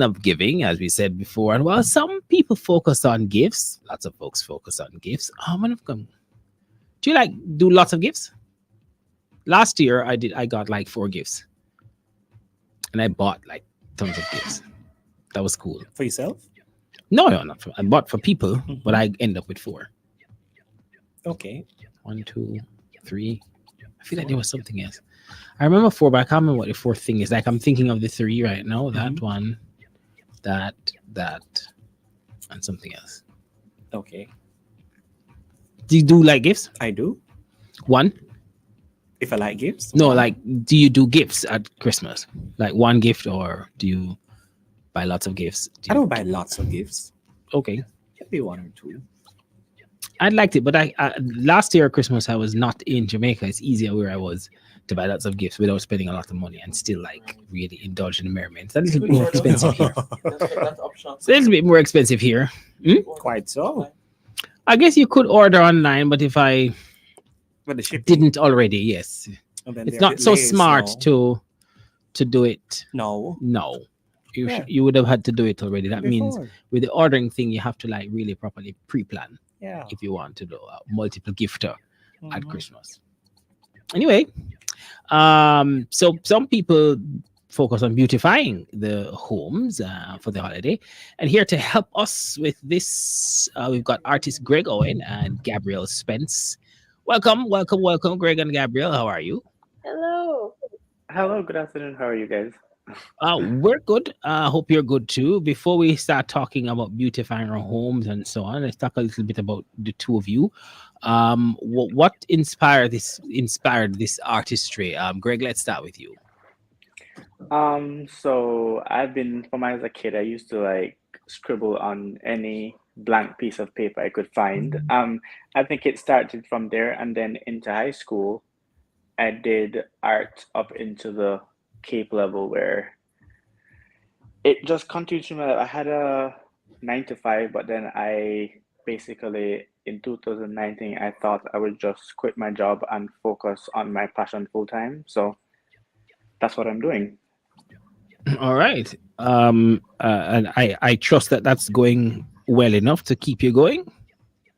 of giving, as we said before. And while some people focus on gifts, lots of folks focus on gifts. One of them, do you like do lots of gifts? Last year, I did. I got like 4 gifts, and I bought like tons of gifts. That was cool. For yourself? No, no, not for. I bought for people, but Mhm. I end up with 4. Okay. 1, 2, 3. I feel like there was something else. I remember 4, but I can't remember what the fourth thing is. Like I'm thinking of the 3 right now. That Mhm. one, that, that, and something else. Okay. Do you do like gifts? I do. One? If I like gifts, No, one. like do you do gifts at Christmas? Like one gift, or do you buy lots of gifts? I don't buy lots of gifts. Okay. Maybe 1 or 2. I liked it, but I last year Christmas I was not in Jamaica. It's easier where I was to buy lots of gifts without spending a lot of money and still like really indulge in the merriment. It's a little bit more expensive here. It's a little bit more expensive here. Quite so. I guess you could order online, but if I But the shipping, didn't already, yes, and then it's they're a not bit so late, smart so to do it. no. No, Yeah. you would have had to do it already. That means Before. with the ordering thing, you have to like really properly pre-plan Yeah. if you want to do a multiple gifter at Mhm. Christmas. Anyway, so some people focus on beautifying the homes for the holiday, and here to help us with this, we've got artist Greg Owen and Gabrielle Spence. Welcome, welcome, welcome, Greg and Gabrielle. How are you? Hello. Hello, good afternoon. How are you guys? We're good. Hope you're good too. Before we start talking about beautifying our homes and so on, let's talk a little bit about the two of you. What inspired this artistry? Greg, let's start with you. So I've been from as a kid, I used to like scribble on any blank piece of paper I could find. I think it started from there, and then into high school, I did art up into the Cape level where it just continued to my life. I had a 9 to 5, but then I basically in 2019 I thought I would just quit my job and focus on my passion full time. So that's what I'm doing. All right. And I trust that that's going well enough to keep you going.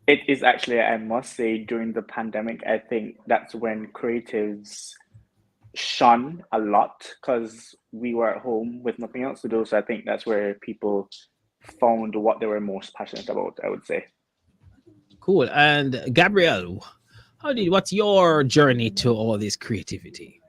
It is actually, I must say, during the pandemic, I think that's when creatives shone a lot because we were at home with nothing else to do. So I think that's where people found what they were most passionate about, I would say. Cool. And Gabrielle, what's your journey to all this creativity?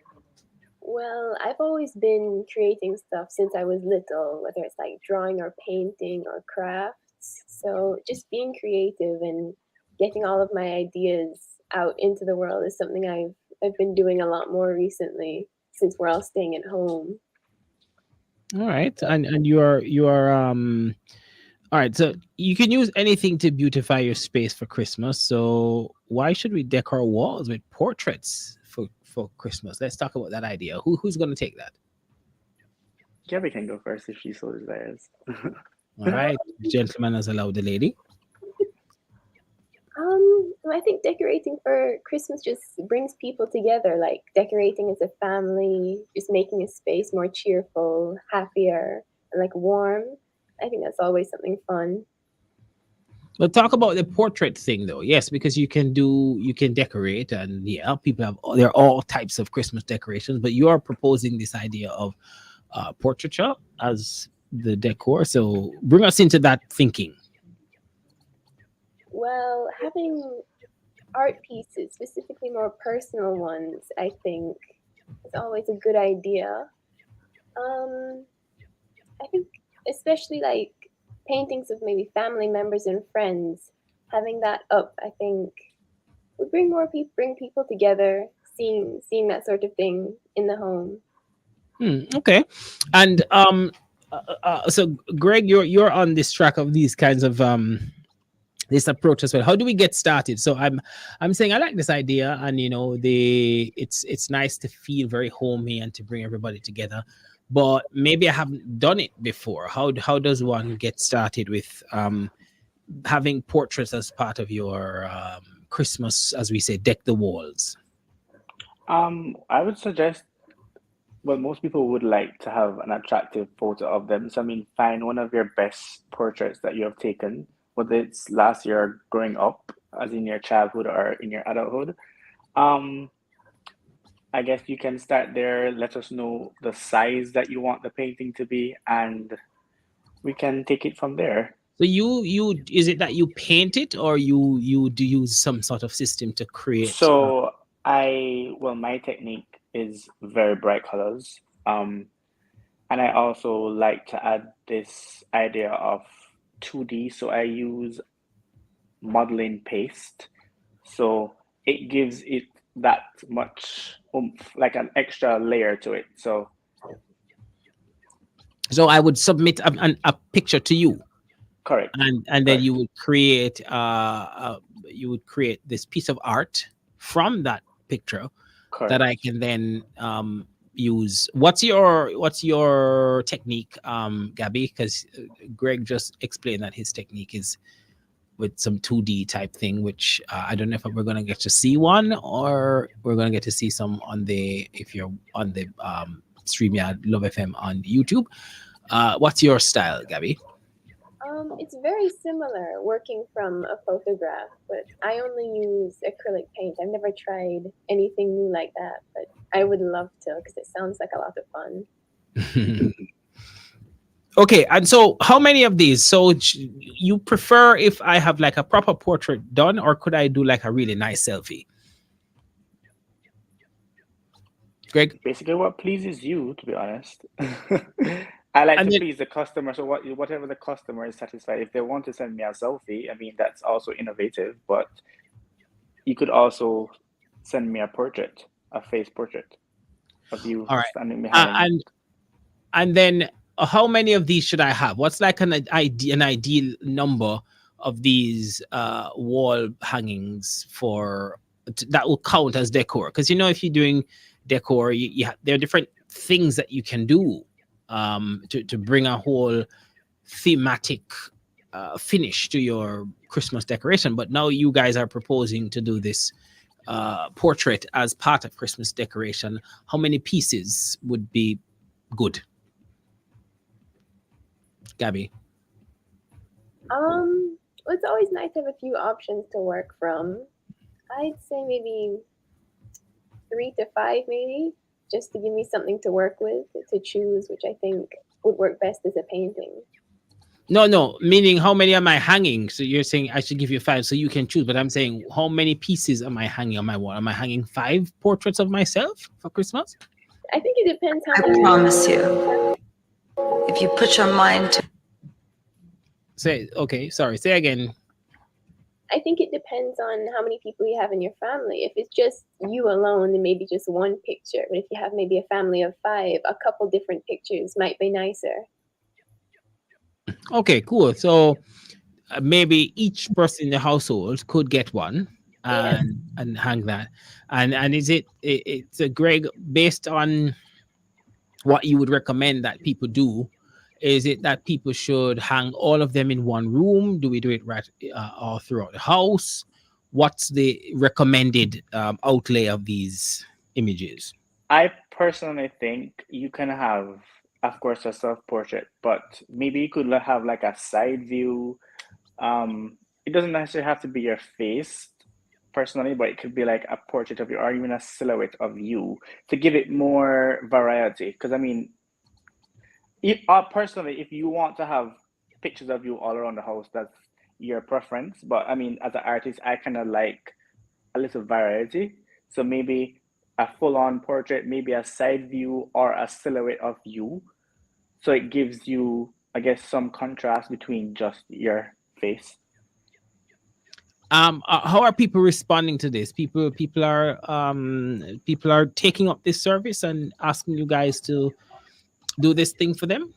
Well, I've always been creating stuff since I was little, whether it's like drawing or painting or crafts. So just being creative and getting all of my ideas out into the world is something I've been doing a lot more recently since we're all staying at home. All right. And you are all right, so you can use anything to beautify your space for Christmas. So why should we decor walls with portraits for Christmas? Let's talk about that idea. Who's going to take that? Gabby can go first if she so desires. All right, gentleman has allowed the lady. I think decorating for Christmas just brings people together, like decorating as a family, just making a space more cheerful, happier, and like warm. I think that's always something fun. But talk about the portrait thing though. Yes, because you can decorate, and yeah, people have there are all types of Christmas decorations, but you are proposing this idea of portraiture as the decor. So bring us into that thinking. Well, having art pieces, specifically more personal ones, I think is always a good idea. Um, I think especially like paintings of maybe family members and friends, having that up, I think would bring more people, bring people together. Seeing that sort of thing in the home. Okay, and so Greg, you're on this track of these kinds of this approach as well. How do we get started? So I'm saying I like this idea, and the it's nice to feel very homey and to bring everybody together. But maybe I haven't done it before. How does one get started with having portraits as part of your Christmas, as we say, deck the walls? I would suggest Well, most people would like to have an attractive photo of them. So, I mean, find one of your best portraits that you have taken, whether it's last year growing up, as in your childhood or in your adulthood. Um, I guess you can start there. Let us know the size that you want the painting to be, and we can take it from there. So you is it that you paint it, or you do use some sort of system to create? So well, my technique is very bright colors. And I also like to add this idea of 2D. So I use modeling paste. So it gives it that much oomph, like an extra layer to it. So So I would submit a picture to you, correct, and then correct, you would create this piece of art from that picture that I correct. can then use. What's your technique, Gabby? Because Greg just explained that his technique is with some 2D type thing, which I don't know if we're gonna get to see one, or we're gonna get to see some on the, if you're on the StreamYard Love FM on YouTube. What's your style, Gabby? It's very similar working from a photograph, but I only use acrylic paint. I've never tried anything new like that, but I would love to because it sounds like a lot of fun. Okay, and so how many of these? So you prefer if I have like a proper portrait done, or could I do like a really nice selfie? Greg? Basically, what pleases you, to be honest. I like And to then, please the customer. So whatever the customer is satisfied. If they want to send me a selfie, I mean, that's also innovative. But you could also send me a portrait, a face portrait of you all right. standing Uh, behind. and and then how many of these should I have? What's like an ideal number of these wall hangings for that will count as decor? Because if you're doing decor, there are different things that you can do to bring a whole thematic finish to your Christmas decoration. But now you guys are proposing to do this portrait as part of Christmas decoration. How many pieces would be good, Gabby? Well, it's always nice to have a few options to work from. I'd say maybe 3 to 5, maybe, just to give me something to work with, to choose, which I think would work best as a painting. No, meaning how many am I hanging? So you're saying I should give you 5 so you can choose, but I'm saying how many pieces am I hanging on my wall? Am I hanging 5 portraits of myself for Christmas? I think it depends how I many. promise you, if you put your mind to Say again. I think it depends on how many people you have in your family. If it's just you alone, then maybe just one picture. But if you have maybe a family of 5, a couple different pictures might be nicer. Okay, cool. So maybe each person in the household could get one Yeah. and hang that. And is it's a Greg, based on what you would recommend that people do? Is it that people should hang all of them in one room? Do we do it right all throughout the house? What's the recommended outlay of these images? I personally think you can have, of course, a self-portrait, but maybe you could have like a side view. It doesn't necessarily have to be your face personally, but it could be like a portrait of you or even a silhouette of you to give it more variety. Because I mean, personally, if you want to have pictures of you all around the house, that's your preference. But I mean, as an artist, I kind of like a little variety. So maybe a full-on portrait, maybe a side view or a silhouette of you. So it gives you, I guess, some contrast between just your face. How are people responding to this? People are taking up this service and asking you guys to do this thing for them.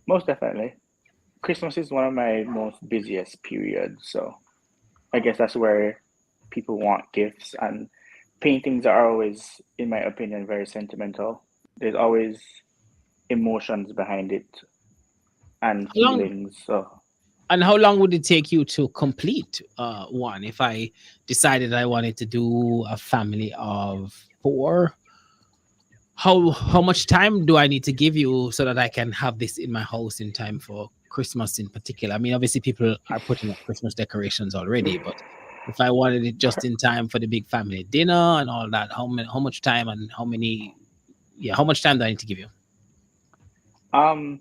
Most definitely. Christmas is one of my most busiest periods, so I guess that's where people want gifts, and paintings are always, in my opinion, very sentimental. There's always emotions behind it and How long feelings. So and how long would it take you to complete one if I decided I wanted to do a family of 4. How much time do I need to give you so that I can have this in my house in time for Christmas in particular? I mean, obviously people are putting up Christmas decorations already, but if I wanted it just in time for the big family dinner and all that, how much time and how much time do I need to give you? Um,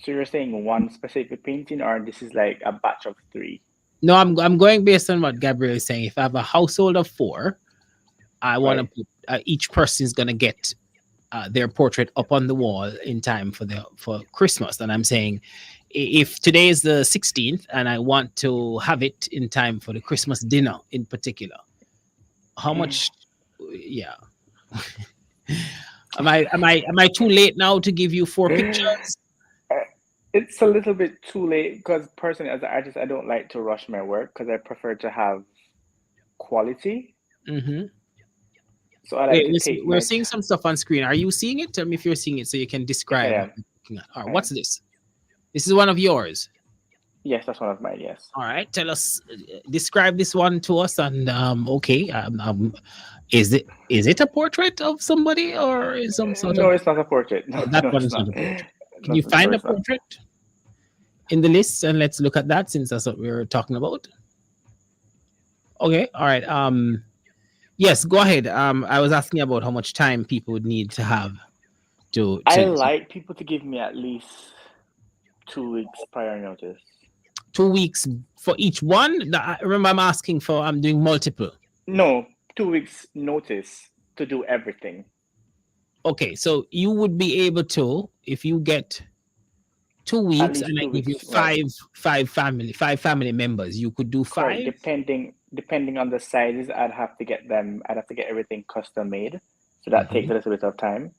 so you're saying one specific painting, or this is like a batch of 3? No, I'm going based on what Gabriel is saying. If I have a household of 4, I want to Right. put each person is going to get their portrait up on the wall in time for Christmas. And I'm saying, if today is the 16th and I want to have it in time for the Christmas dinner in particular, how much? Yeah, am I too late now to give you 4 pictures? It's a little bit too late because personally, as an artist, I don't like to rush my work because I prefer to have quality. Mm-hmm. So I like Wait, to take we're my. seeing some stuff on screen. Are you seeing it? Tell me if you're seeing it so you can Yes, I describe what am. you're looking at. All right, I what's am. this? This is one of yours. Yes, that's one of mine. Yes. All right, tell us, describe this one to us, and okay, is it a portrait of somebody or is some sort No, of? it's not a portrait. No, Oh, that no, one it's is not not. a portrait. Can No, you no, find a it's not. portrait in the list and let's look at that since that's what we're talking about? Okay, all right. Yes, go ahead. I was asking about how much time people would need to have to I to like people to give me at least 2 weeks prior notice. 2 weeks for each one. Remember, I'm asking for. I'm doing multiple. No, 2 weeks notice to do everything. Okay, so you would be able to, if you get 2 At weeks least and I two give you weeks, right? five family members, you could do Correct. 5. Depending on the sizes, I'd have to get them. I'd have to get everything custom made, so that takes Mhm. a little bit of time.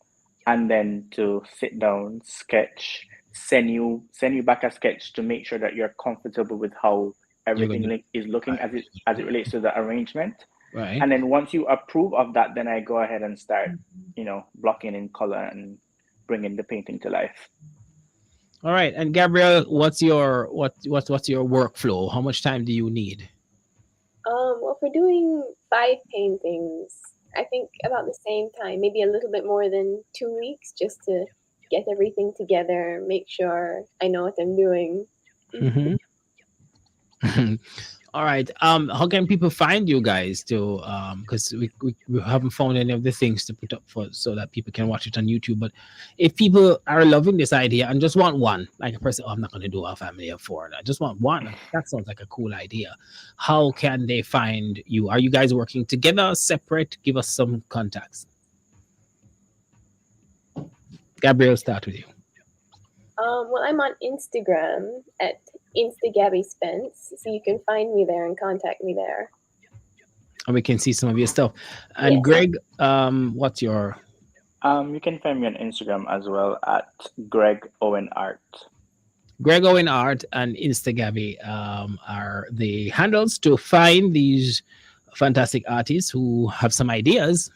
And then to sit down, sketch, send you back a sketch to make sure that you're comfortable with how You're everything gonna is looking as it relates to the arrangement. right. And then once you approve of that, then I go ahead and start, blocking in color and bringing the painting to life. All right. And Gabrielle, what's your workflow? How much time do you need? Well, for doing 5 paintings, I think about the same time, maybe a little bit more than 2 weeks, just to get everything together, make sure I know what I'm doing. Mm-hmm. All right. How can people find you guys to because we haven't found any of the things to put up for so that people can watch it on YouTube. But if people are loving this idea and just want one, like a person, oh, I'm not gonna do a family of 4. I just want one. That sounds like a cool idea. How can they find you? Are you guys working together, separate? Give us some contacts. Gabrielle, start with you. Well, I'm on Instagram at InstaGabbySpence, so you can find me there and contact me there. And we can see some of your stuff. And Yes. Greg, what's your You can find me on Instagram as well at Greg Owen Art. Greg Owen Art and Instagabby are the handles to find these fantastic artists who have some ideas.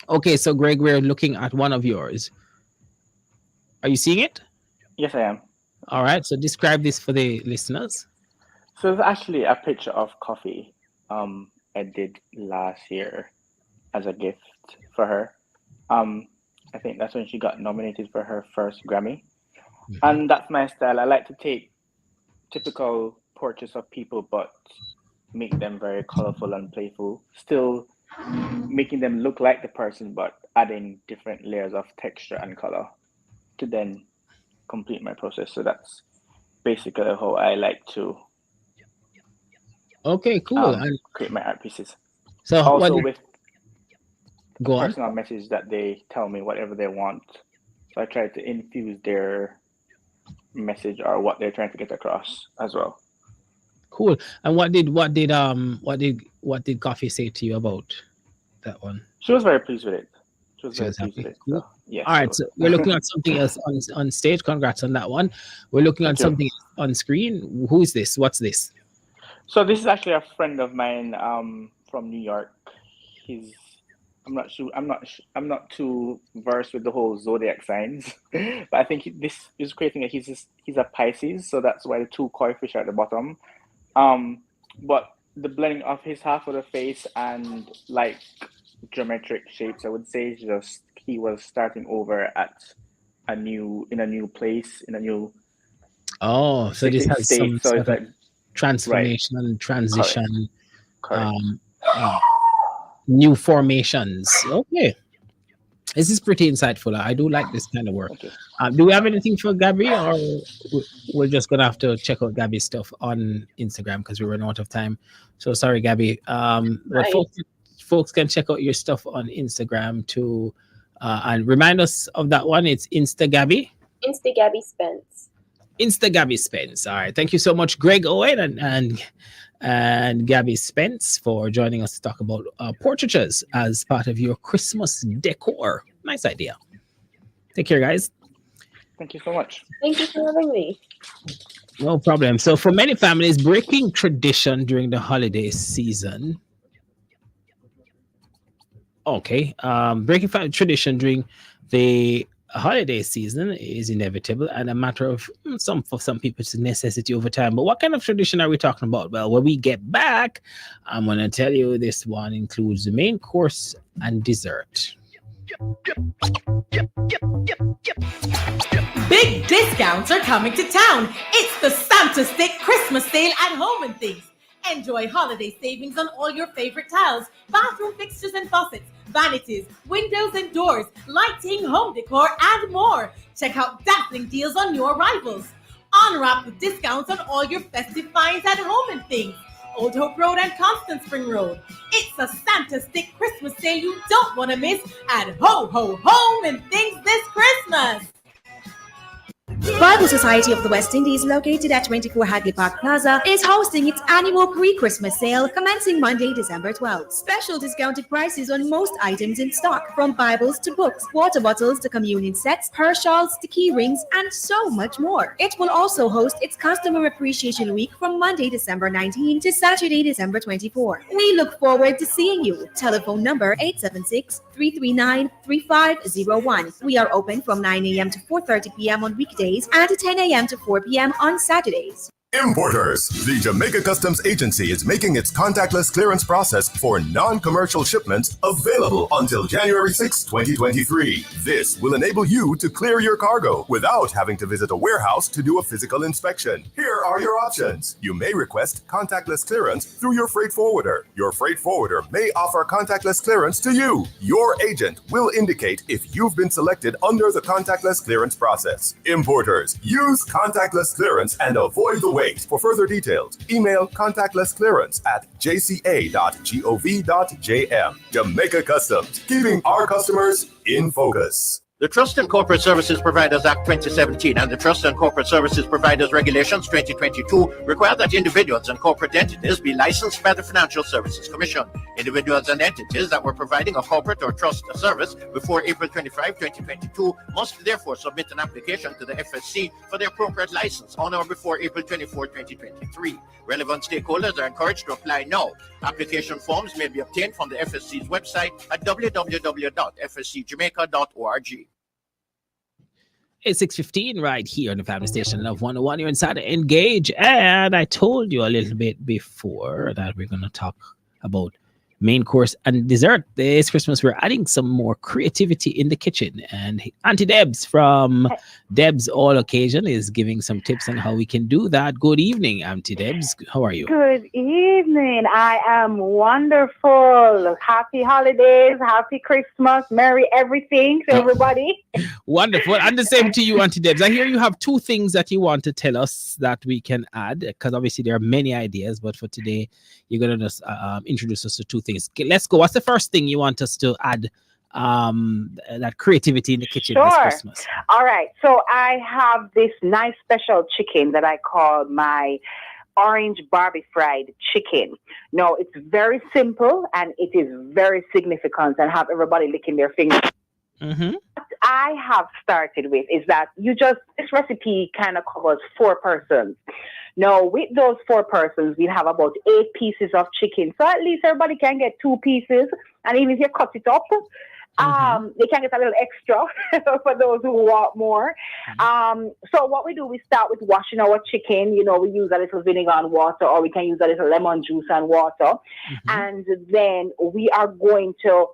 Okay, so Greg, we're looking at one of yours. Are you seeing it? Yes, I am. All right, so describe this for the listeners. So it's actually a picture of coffee. I did last year as a gift for her. I think that's when she got nominated for her first Grammy. Mhm. And that's my style. I like to take typical portraits of people, but make them very colorful and playful. Still making them look like the person, but adding different layers of texture and color to then complete my process. So that's basically how I like to Okay, cool. And create my art pieces. so Also with go on. personal message that they tell me whatever they want. So I try to infuse their message or what they're trying to get across as well. Cool. And what did Coffee say to you about that one? She was very pleased with it. She was She very was pleased happy. with it. Cool. So yes. All right, so we're looking at something else on stage. Congrats on that one. We're looking at Thank you. something on screen. Who is this? What's this? So this is actually a friend of mine from New York. I'm not sure. I'm not too versed with the whole zodiac signs, but I think this is creating he's a Pisces, so that's why the 2 koi fish are at the bottom. But the blending of his half of the face and like geometric shapes. I would say just he was starting over at a new place in a new Oh, so this has some state. So sort it's of like right, transformation and correct, transition, correct. um, uh, new formations. Okay, this is pretty insightful. I do like this kind of work. Thank you. Do we have anything for Gabby, or we're just gonna have to check out Gabby's stuff on Instagram because we're running out of time? So sorry, Gabby. But Right. folks can check out your stuff on Instagram too, and remind us of that one. It's Insta Gabby. Insta Gabby Spence. Insta Gabby Spence. All right. Thank you so much, Greg Owen and Gabby Spence, for joining us to talk about portraitures as part of your Christmas decor. Nice idea. Take care, guys. Thank you so much. Thank you for having me. No problem. So, for many families, breaking tradition during the holiday season. Okay. Breaking tradition during the holiday season is inevitable and a matter of for some people it's a necessity over time. But what kind of tradition are we talking about? Well, when we get back, I'm going to tell you this one includes the main course and dessert. Big discounts are coming to town. It's the Santa Stick Christmas sale at Home and Things. Enjoy holiday savings on all your favorite tiles, bathroom fixtures and faucets, vanities, windows and doors, lighting, home decor, and more. Check out dazzling deals on new arrivals. Unwrap with discounts on all your festive finds at Home and Things. Old Hope Road and Constant Spring Road. It's a Santa Stick Christmas sale you don't want to miss at Home and Things this Christmas. Bible Society of the West Indies, located at 24 Hadley Park Plaza, is hosting its annual pre-Christmas sale commencing Monday, December 12th. Special discounted prices on most items in stock, from Bibles to books, water bottles to communion sets, purse shawls to key rings, and so much more. It will also host its Customer Appreciation Week from Monday, December 19 to Saturday, December 24. We look forward to seeing you. Telephone number 876-339-3501. We are open from 9 a.m. to 4:30 p.m. on weekdays and 10 a.m. to 4 p.m. on Saturdays. Importers. The Jamaica Customs Agency is making its contactless clearance process for non-commercial shipments available until January 6, 2023. This will enable you to clear your cargo without having to visit a warehouse to do a physical inspection. Here are your options. You may request contactless clearance through your freight forwarder. Your freight forwarder may offer contactless clearance to you. Your agent will indicate if you've been selected under the contactless clearance process. Importers, use contactless clearance and avoid the wait. For further details, email contactlessclearance@jca.gov.jm. Jamaica Customs, keeping our customers in focus. The Trust and Corporate Services Providers Act 2017 and the Trust and Corporate Services Providers Regulations 2022 require that individuals and corporate entities be licensed by the Financial Services Commission. Individuals and entities that were providing a corporate or trust service before April 25, 2022 must therefore submit an application to the FSC for the appropriate license on or before April 24, 2023. Relevant stakeholders are encouraged to apply now. Application forms may be obtained from the FSC's website at www.fscjamaica.org. It's 6:15 right here on the Family Station Love 101. You're inside to Engage. And I told you a little bit before that we're going to talk about main course and dessert. This Christmas, we're adding some more creativity in the kitchen. And Auntie Debs from Debs All Occasion is giving some tips on how we can do that. Good evening, Auntie Debs. How are you? Good evening. I am wonderful. Happy holidays. Happy Christmas. Merry everything to everybody. Wonderful. And the same to you, Auntie Debs. I hear you have two things that you want to tell us that we can add, because obviously there are many ideas, but for today, you're going to just introduce us to two things. Okay, let's go. What's the first thing you want us to add that creativity in the kitchen this Christmas? All right. So I have this nice special chicken that I call my orange Barbie fried chicken. No, it's very simple and it is very significant and have everybody licking their fingers. Mm-hmm. What I have started with is that this recipe kind of covers 4 persons. Now, with those 4 persons, we have about 8 pieces of chicken. So at least everybody can get 2 pieces. And even if you cut it up, they can get a little extra for those who want more. So what we do, we start with washing our chicken. You know, we use a little vinegar and water, or we can use a little lemon juice and water. And then we are going to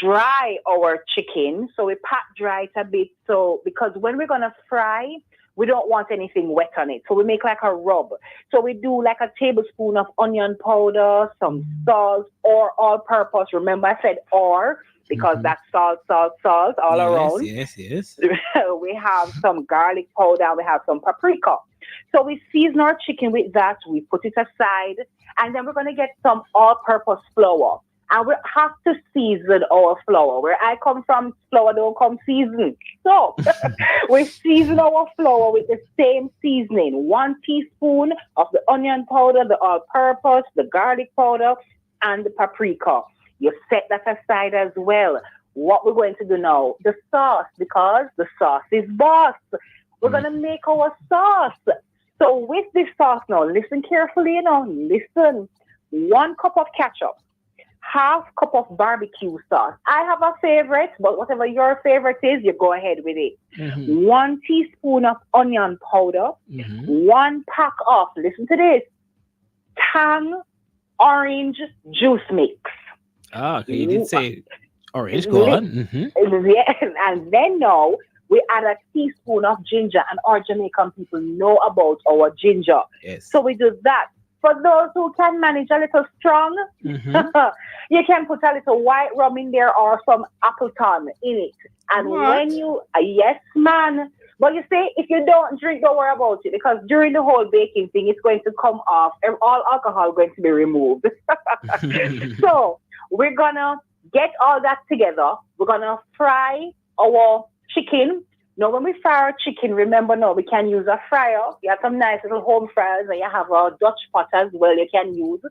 dry our chicken. So we pat dry it a bit. So because when we're gonna fry, we don't want anything wet on it. So we make like a rub. So we do like a tablespoon of onion powder, some salt, or all-purpose. Remember I said or, because that's salt all around. Yes. We have some garlic powder. We have some paprika. So we season our chicken with that. We put it aside. And then we're going to get some all-purpose flour. And we have to season our flour. Where I come from, flour don't come seasoned. So we season our flour with the same seasoning. 1 teaspoon of the onion powder, the all-purpose, the garlic powder, and the paprika. You set that aside as well. What we're going to do now, the sauce, because the sauce is boss. We're going to make our sauce. So with this sauce now, listen carefully, listen. 1 cup of ketchup. 1/2 cup of barbecue sauce. I have a favorite, but whatever your favorite is, you go ahead with it. 1 teaspoon of onion powder. 1 pack of, listen to this, Tang orange juice mix. Okay, you did say orange. Go on. Yes, and then now we add a teaspoon of ginger, and our Jamaican people know about our ginger. Yes. So we do that. For those who can manage a little strong, you can put a little white rum in there or some Appleton in it. And when you, yes, man. But you see, if you don't drink, don't worry about it, because during the whole baking thing, it's going to come off. All alcohol is going to be removed. So we're going to get all that together. We're going to fry our chicken. Now, when we fry our chicken, remember now, we can use a fryer. You have some nice little home fryers, and you have a Dutch pot as well you can use.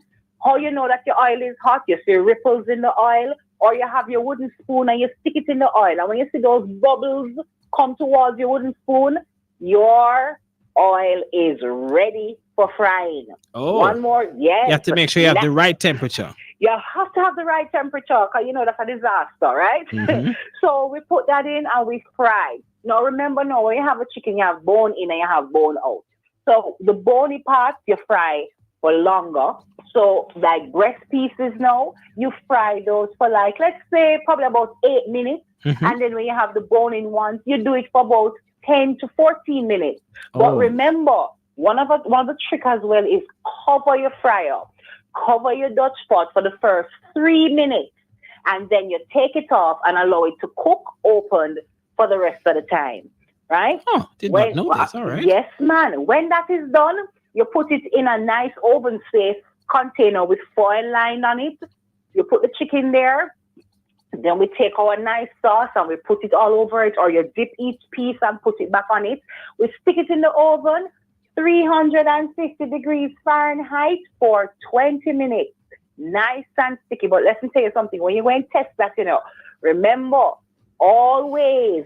How you know that your oil is hot? You see ripples in the oil, or you have your wooden spoon and you stick it in the oil. And when you see those bubbles come towards your wooden spoon, your oil is ready for frying. Oh. One more, yes. You have to make sure you have the right temperature. You have to have the right temperature, because you know that's a disaster, right? So we put that in and we fry. Now remember, now when you have a chicken, you have bone in and you have bone out. So the bony parts you fry for longer. So like breast pieces now, you fry those for like, let's say probably about 8 minutes. And then when you have the bone in ones, you do it for about 10 to 14 minutes. But remember, one of the trick as well is cover your fryer. Cover your Dutch pot for the first 3 minutes. And then you take it off and allow it to cook open for the rest of the time, right? Oh, did not know this. All right. Yes, man. When that is done, you put it in a nice oven-safe container with foil lined on it. You put the chicken there. Then we take our nice sauce and we put it all over it, or you dip each piece and put it back on it. We stick it in the oven, 350 degrees Fahrenheit for 20 minutes. Nice and sticky. But let me tell you something. When you go and test that, remember, always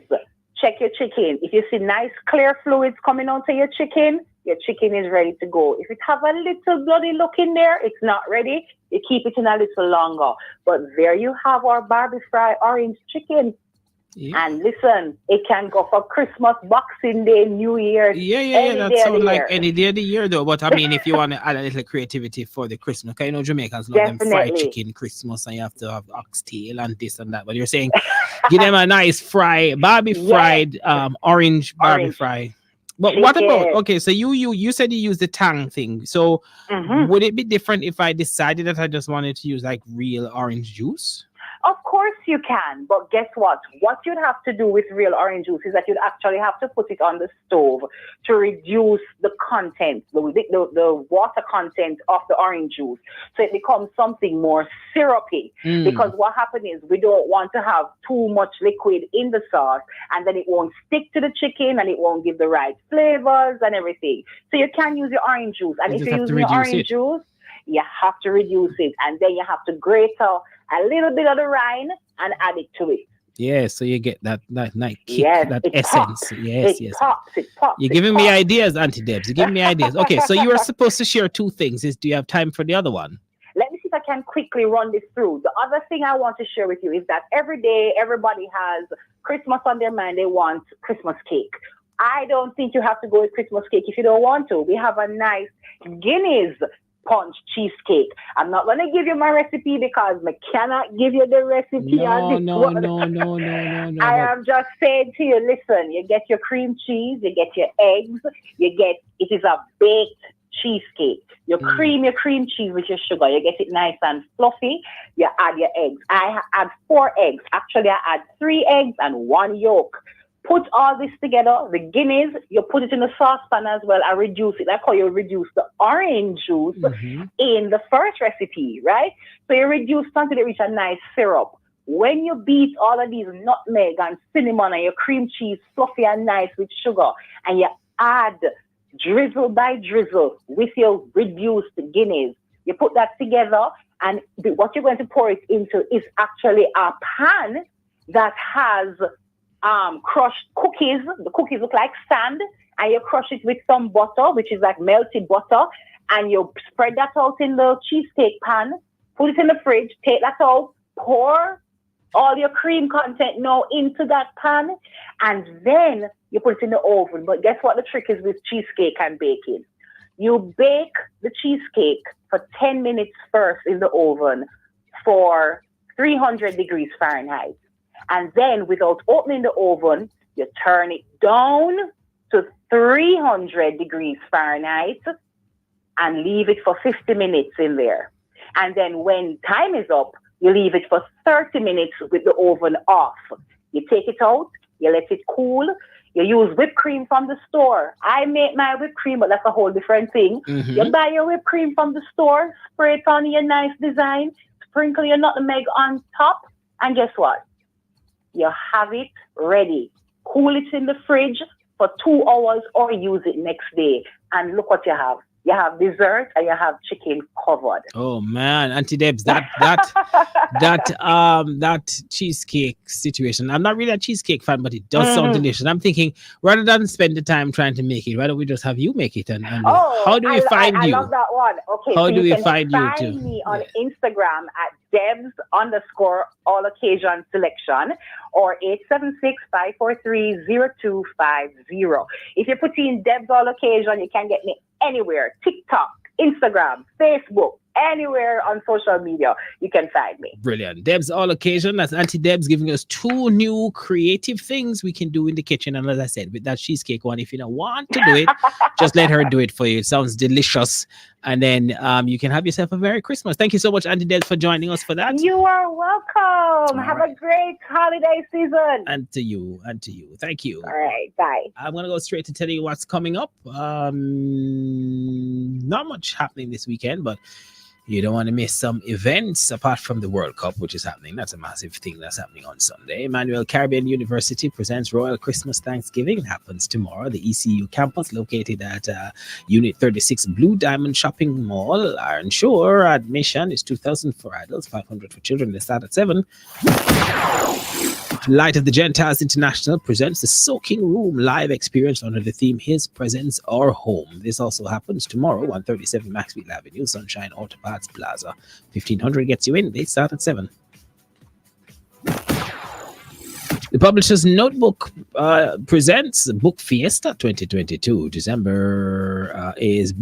check your chicken. If you see nice clear fluids coming onto your chicken is ready to go. If it have a little bloody look in there, it's not ready. You keep it in a little longer. But there you have our Barbie Fry orange chicken. Yeah. And listen, it can go for Christmas, Boxing Day, New Year. Yeah. That sounds like any day of the year, though. But I mean, if you want to add a little creativity for the Christmas, because Jamaicans love them fried chicken Christmas, and you have to have oxtail and this and that. But you're saying, give them a nice fried orange Barbie fry. But chicken. What about, okay, so you said you use the Tang thing. So would it be different if I decided that I just wanted to use like real orange juice? Of course you can, but guess what? What you'd have to do with real orange juice is that you'd actually have to put it on the stove to reduce the content, the water content of the orange juice, so it becomes something more syrupy. Because what happens is we don't want to have too much liquid in the sauce, and then it won't stick to the chicken and it won't give the right flavors and everything. So you can use your orange juice, and if you're using your orange juice, you have to reduce it, and then you have to grate out a little bit of the rind and add it to it. Yeah, so you get that nice kick, that essence. Pops. Yes. It pops. You're giving me ideas, Auntie Debs. You're giving me ideas. Okay, so you were supposed to share 2 things. Do you have time for the other one? Let me see if I can quickly run this through. The other thing I want to share with you is that every day, everybody has Christmas on their mind. They want Christmas cake. I don't think you have to go with Christmas cake if you don't want to. We have a nice Guinness sponge cheesecake. I'm not going to give you my recipe because I cannot give you the recipe on this one. No. I am just saying to you, listen, you get your cream cheese, you get your eggs, it is a baked cheesecake. You cream your cream cheese with your sugar. You get it nice and fluffy. You add your eggs. I add 4 eggs. Actually, I add 3 eggs and 1 yolk. Put all this together. The Guinness, you put it in the saucepan as well and reduce it. Like how you reduce the orange juice in the first recipe, right? So you reduce until it reach a nice syrup. When you beat all of these nutmeg and cinnamon and your cream cheese fluffy and nice with sugar, and you add drizzle by drizzle with your reduced Guinness, you put that together, and what you're going to pour it into is actually a pan that has crushed cookies. The cookies look like sand, and you crush it with some butter, which is like melted butter, and you spread that out in the cheesecake pan, put it in the fridge, take that out, pour all your cream content now into that pan, and then you put it in the oven. But guess what the trick is with cheesecake and baking? You bake the cheesecake for 10 minutes first in the oven for 300 degrees Fahrenheit. And then without opening the oven, you turn it down to 300 degrees Fahrenheit and leave it for 50 minutes in there. And then when time is up, you leave it for 30 minutes with the oven off. You take it out, you let it cool. You use whipped cream from the store. I make my whipped cream, but that's a whole different thing. You buy your whipped cream from the store, spray it on your nice design, sprinkle your nutmeg on top, and guess what? You have it ready. Cool it in the fridge for 2 hours or use it next day. And look what you have. You have dessert and you have chicken covered. Oh man, Auntie Debs, that cheesecake situation. I'm not really a cheesecake fan, but it does sound delicious. I'm thinking rather than spend the time trying to make it, why don't we just have you make it? And how do we find you? I love that one. Okay, how so do we find you? Find me on Instagram at Debs_all occasion selection or 876-543-0250. If you put in Debs all occasion, you can get me anywhere. TikTok, Instagram, Facebook, anywhere on social media, you can find me. Brilliant. Debs all occasion. That's Auntie Debs giving us 2 new creative things we can do in the kitchen. And as I said, with that cheesecake one, if you don't want to do it, just let her do it for you. It sounds delicious. And then you can have yourself a Merry Christmas. Thank you so much, Auntie Debs, for joining us for that. You are welcome. Have a great holiday season. And to you. Thank you. All right. Bye. I'm going to go straight to tell you what's coming up. Not much happening this weekend, but you don't want to miss some events apart from the World Cup, which is happening. That's a massive thing that's happening on Sunday. Emmanuel Caribbean University presents Royal Christmas Thanksgiving. It happens tomorrow. The ECU campus, located at Unit 36 Blue Diamond Shopping Mall, Iron Shore. Admission is $2,000 for adults, $500 for children. They start at 7. Light of the Gentiles International presents the Soaking Room live experience under the theme His Presence Our Home. This also happens tomorrow, 137 Maxfield Avenue, Sunshine Auto Parts Plaza. 1,500 gets you in. They start at 7. The Publisher's Notebook presents Book Fiesta 2022. December is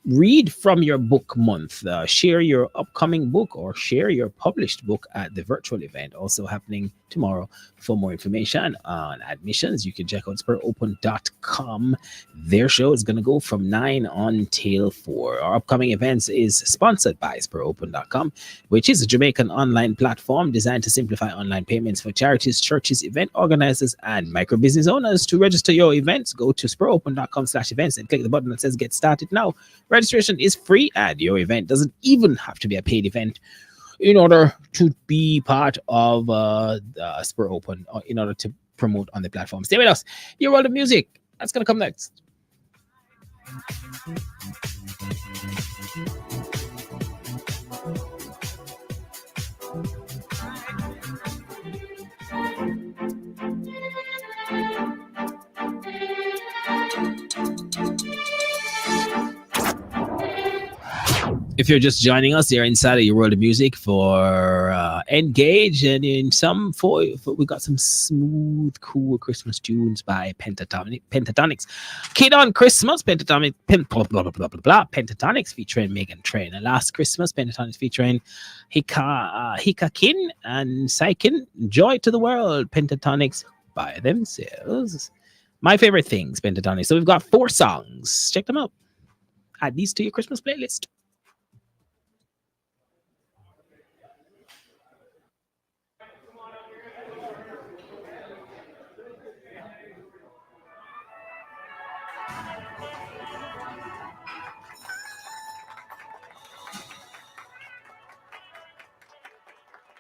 Read from your book month. Share your upcoming book or share your published book at the virtual event, also happening tomorrow. For more information on admissions, you can check out SpurOpen.com. Their show is going to go from 9 until 4. Our upcoming events is sponsored by SpurOpen.com, which is a Jamaican online platform designed to simplify online payments for charities, churches, event organizers, and micro business owners. To register your events, go to SpurOpen.com/events and click the button that says Get Started Now. Registration is free, and your event doesn't even have to be a paid event in order to be part of Spur Open, or in order to promote on the platform. Stay with us. Your world of music. That's going to come next. If you're just joining us, you're inside of your world of music for Engage, and in some for we got some smooth, cool Christmas tunes by Pentatonics. Kid on Christmas, Pentatonics featuring Megan Train. And last Christmas, Pentatonics featuring Hikakin and Saikin. Joy to the World, Pentatonics by themselves. My favorite things, Pentatonics. So we've got 4 songs. Check them out. Add these to your Christmas playlist.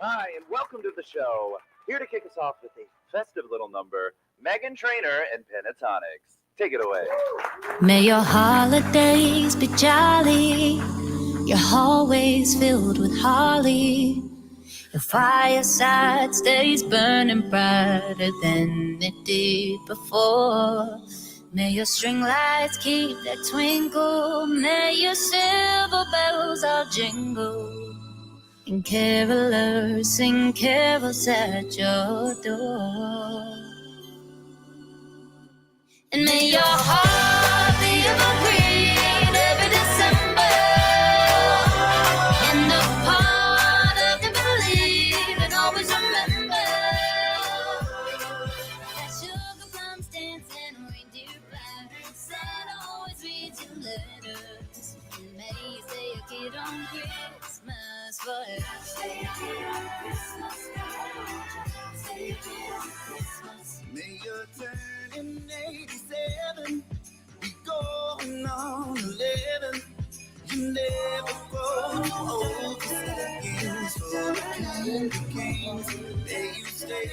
Hi, and welcome to the show. Here to kick us off with a festive little number, Megan Trainor and Pentatonics. Take it away. May your holidays be jolly, your hallways filled with holly, your fireside stays burning brighter than it did before. May your string lights keep that twinkle, may your silver bells all jingle, and carolers sing carols at your door. And may your heart be evergreen every December, and a part of you believe and always remember that sugar plums dance and reindeer fly. Santa always reads your letters, and may you stay a kid on Christmas forever. Stay a kid on Christmas forever. Stay a kid on Christmas. May your turn in 87 be going on 11. You never grow old. Years for the candy canes. May you stay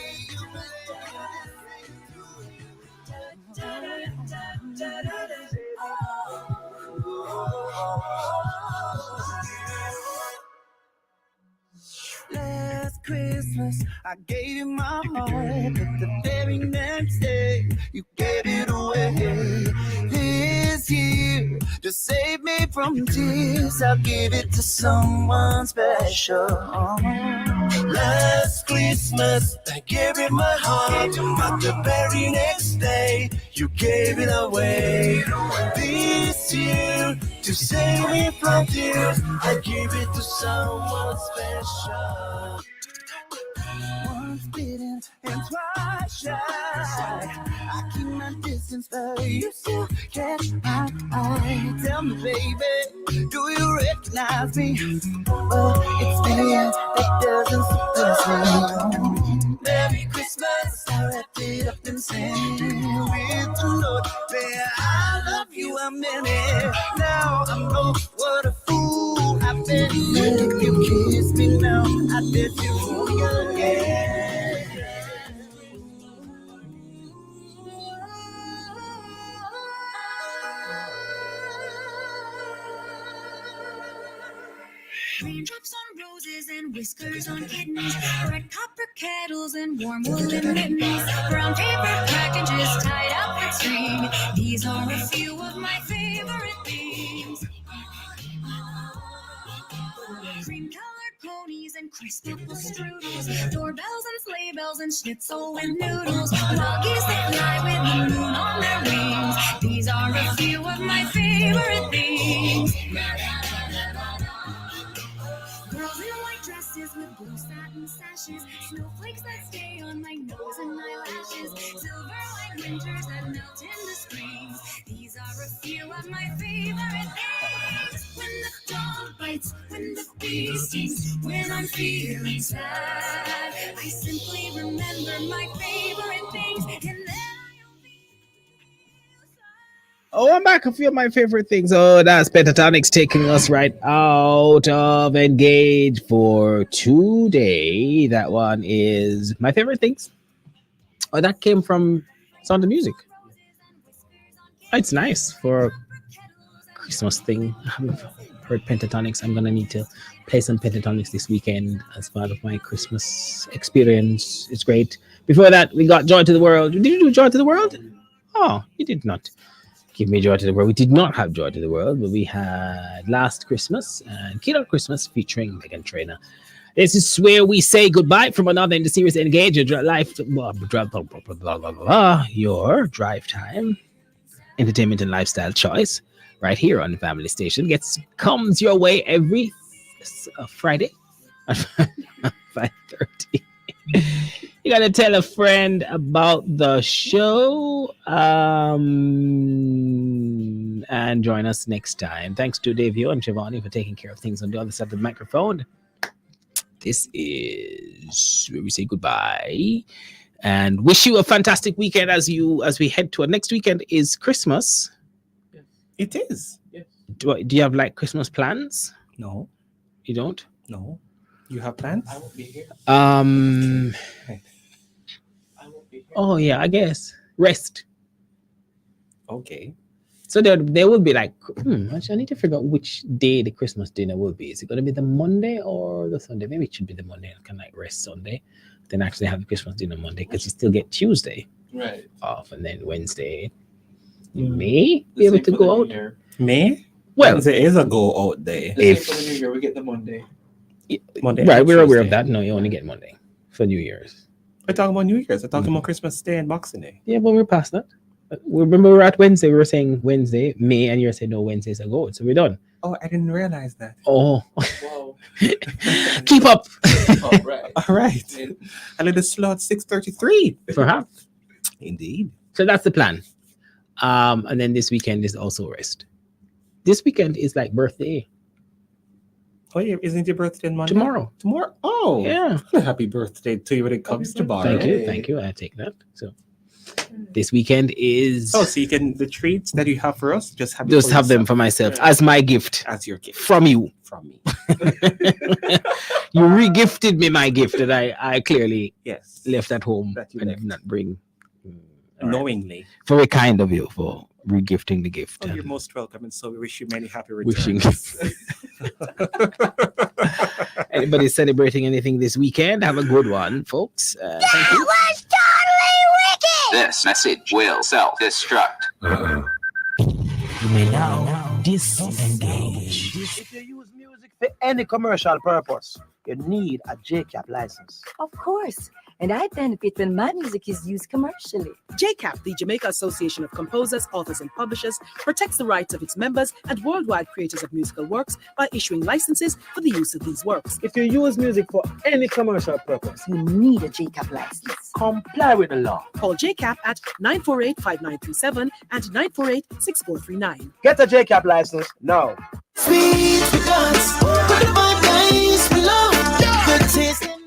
Last Christmas, I gave you my heart, but the very next day, you gave it away. This year, to save me from tears, I'll give it to someone special. Last Christmas, I gave you my heart, but the very next day, you gave it away. This year, to save me from tears, I give it to someone special. Once bitten and twice shy, I keep my distance, but you still catch my eye. Tell me, baby, do you recognize me? Oh, it's me that doesn't surprise me. Merry Christmas, I wrapped it up and sang with the Lord. Man, I love you, I'm in it. Now I know what a fool I've been. If you kiss me now, I bet you will again. Raindrops on roses and whiskers on kittens, red copper kettles and warm woolen mittens, brown paper packages tied up with string. These are a few of my favorite things. Cream-colored ponies and crisp apple strudels, doorbells and sleigh bells and schnitzel and noodles, wild geese that fly with the moon on their wings. These are a few of my favorite things. Girls in white dresses with blue satin sashes, snowflakes that stay on my nose and eyelashes, silver white winters that melt in the springs. These are a few of my favorite things. When the dog bites, when the bee stings, when I'm feeling sad, I simply remember my favorite things, and then Oh, I'm back. A few of my favorite things. Oh, that's Pentatonics taking us right out of Engage for today. That one is my favorite things. Oh, that came from Sound of Music. It's nice for a Christmas thing. I haven't heard Pentatonics. I'm gonna need to play some Pentatonics this weekend as part of my Christmas experience. It's great. Before that, we got Joy to the World. Did you do Joy to the World? Oh, you did not. Give Me Joy to the World. We did not have Joy to the World, but we had Last Christmas and Kid Out Christmas featuring Megan Trainor. This is where we say goodbye from another in the series Engage Your Life, your drive time, entertainment and lifestyle choice, right here on the Family Station. Comes your way every Friday at 5:30. You gotta tell a friend about the show and join us next time. Thanks to Davio and Shivani for taking care of things on the other side of the microphone. This is where we say goodbye and wish you a fantastic weekend as we head to next weekend is Christmas. It is. Yes. Do you have like Christmas plans? No. You don't? No. You have plans? I won't be here. I won't be here. Oh yeah, I guess rest. Okay. So there will be like, actually, I need to figure out which day the Christmas dinner will be. Is it going to be the Monday or the Sunday? Maybe it should be the Monday. I can like rest Sunday, then actually have the Christmas dinner Monday because you still get Tuesday off, and then Wednesday you may be able to go out. May? Well, Wednesday is a go out day. If for the New Year, we get the Monday. Monday, right? We're aware of that. No, you only get Monday for New Year's. We're talking about New Year's. We're talking about Christmas Day and Boxing Day. Yeah, but we're past that. Remember, we're at Wednesday. We were saying Wednesday, May, and you're saying no, Wednesday's a go. So we're done. Oh, I didn't realize that. Oh, Wow. Keep up. All right. All right. A little slow at 6:33. Perhaps. Indeed. So that's the plan. And then this weekend is also rest. This weekend is like birthday. Oh yeah, isn't your birthday on Monday? Tomorrow. Tomorrow? Oh, yeah. Happy birthday to you when it comes tomorrow. Thank you. I take that. So this weekend is. Oh, so you can the treats that you have for us, just have them for myself as my gift. As your gift from you. From me. You re-gifted me my gift that I clearly left at home and did not bring. Knowingly. Very kind of you for re-gifting the gift. Oh, you're most welcome, and so we wish you many happy returns. Wishing. Anybody celebrating anything this weekend? Have a good one, folks. Thank you. was totally wicked! This message will self-destruct. You may now disengage. If you use music for any commercial purpose, you need a JCAP license. Of course. And I benefit when my music is used commercially. JCAP, the Jamaica Association of Composers, Authors, and Publishers, protects the rights of its members and worldwide creators of musical works by issuing licenses for the use of these works. If you use music for any commercial purpose, you need a JCAP license. Comply with the law. Call JCAP at 948-5937 and 948-6439. Get a JCAP license now. Sweet because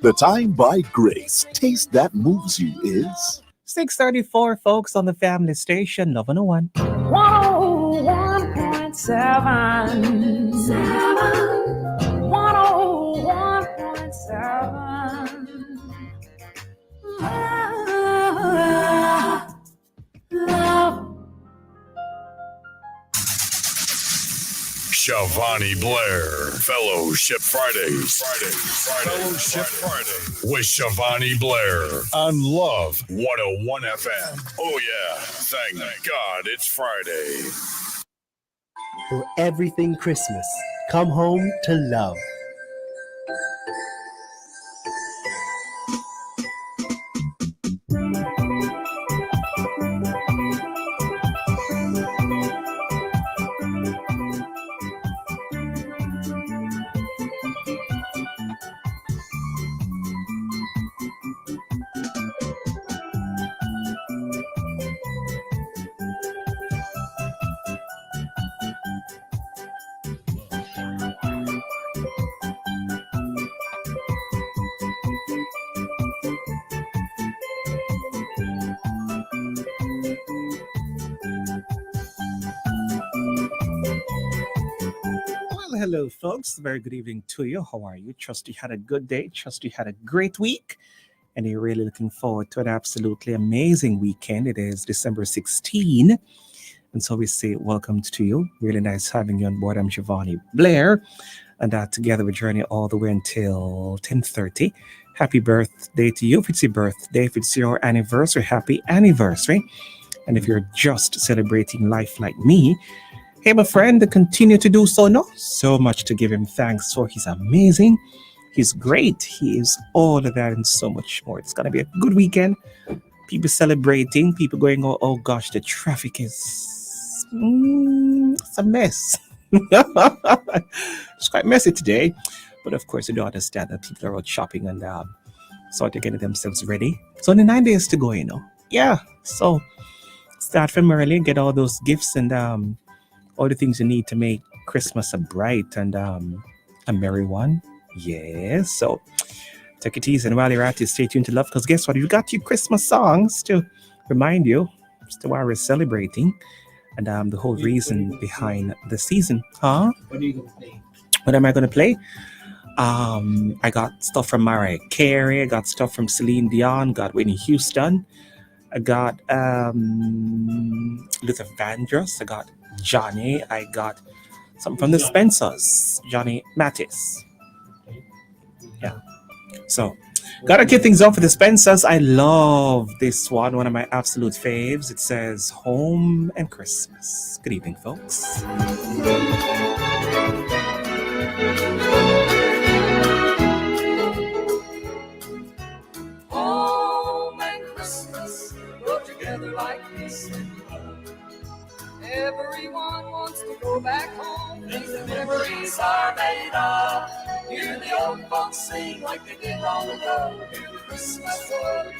The time by Grace. Taste that moves you is 6:34, folks, on the Family Station, Love 101. 101.7. 101.7. Love. Shivani Blair, Fellowship Fridays. Fellowship Friday with Shivani Blair on Love 101 FM. Oh yeah, thank God it's Friday. For everything Christmas, come home to love. Hello, folks. Very good evening to you. How are you? Trust you had a good day. Trust you had a great week. And you're really looking forward to an absolutely amazing weekend. It is December 16. And so we say welcome to you. Really nice having you on board. I'm Shivani Blair. And together we journey all the way until 10:30. Happy birthday to you. If it's your birthday, if it's your anniversary, happy anniversary. And if you're just celebrating life like me, hey, my friend, continue to do so. No, so much to give him thanks for. He's amazing. He's great. He is all of that and so much more. It's going to be a good weekend. People celebrating, people going, oh gosh, the traffic is it's a mess. It's quite messy today. But of course, you do understand that people are out shopping and sort of getting themselves ready. It's only 9 days to go, Yeah. So start from early, get all those gifts and all the things you need to make Christmas a bright and a merry one. Yes. So take it easy, and while you're at it, stay tuned to Love, because guess what? You've got your Christmas songs to remind you as to why we're celebrating and the whole reason behind the season. Huh? What are you going to play? What am I going to play? I got stuff from Mariah Carey. I got stuff from Celine Dion. Got Whitney Houston. I got Luther Vandross. I got Johnny. I got something from the Spencers. Johnny Mattis. Yeah. So, gotta kick things off with the Spencers. I love this one of my absolute faves. It says Home and Christmas. Good evening, folks. Home and Christmas go together like this and love. Everyone wants to go back home. Things the memories are made of. Hear the old folks sing like they did long ago. Hear the Christmas word.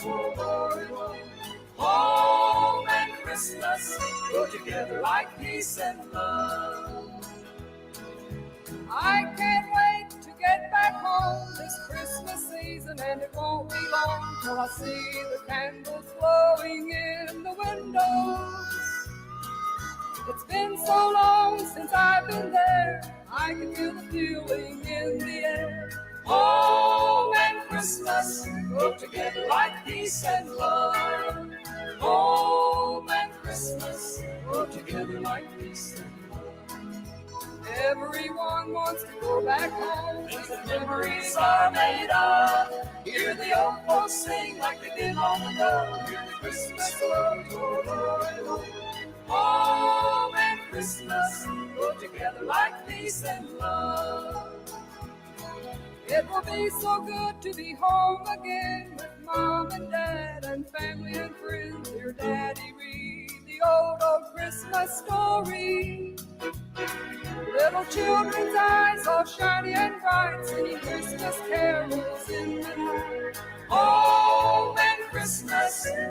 Home and Christmas go together like peace and love. I can't wait to get back home this Christmas season, and it won't be long till I see the candles glowing in the windows. It's been so long since I've been there, I can feel the feeling in the air. Home and Christmas go together like peace and love. Home and Christmas go together like peace and love. Everyone wants to go back home. Things the memories are made of. Hear the old folks sing like they did long ago. Hear the Christmas word. Home and Christmas go together like peace and love. It will be so good to be home again with Mom and Dad and family and friends. Hear Daddy read the old Christmas story. Little children's eyes all shiny and bright, singing Christmas carols in the night. Home and Christmas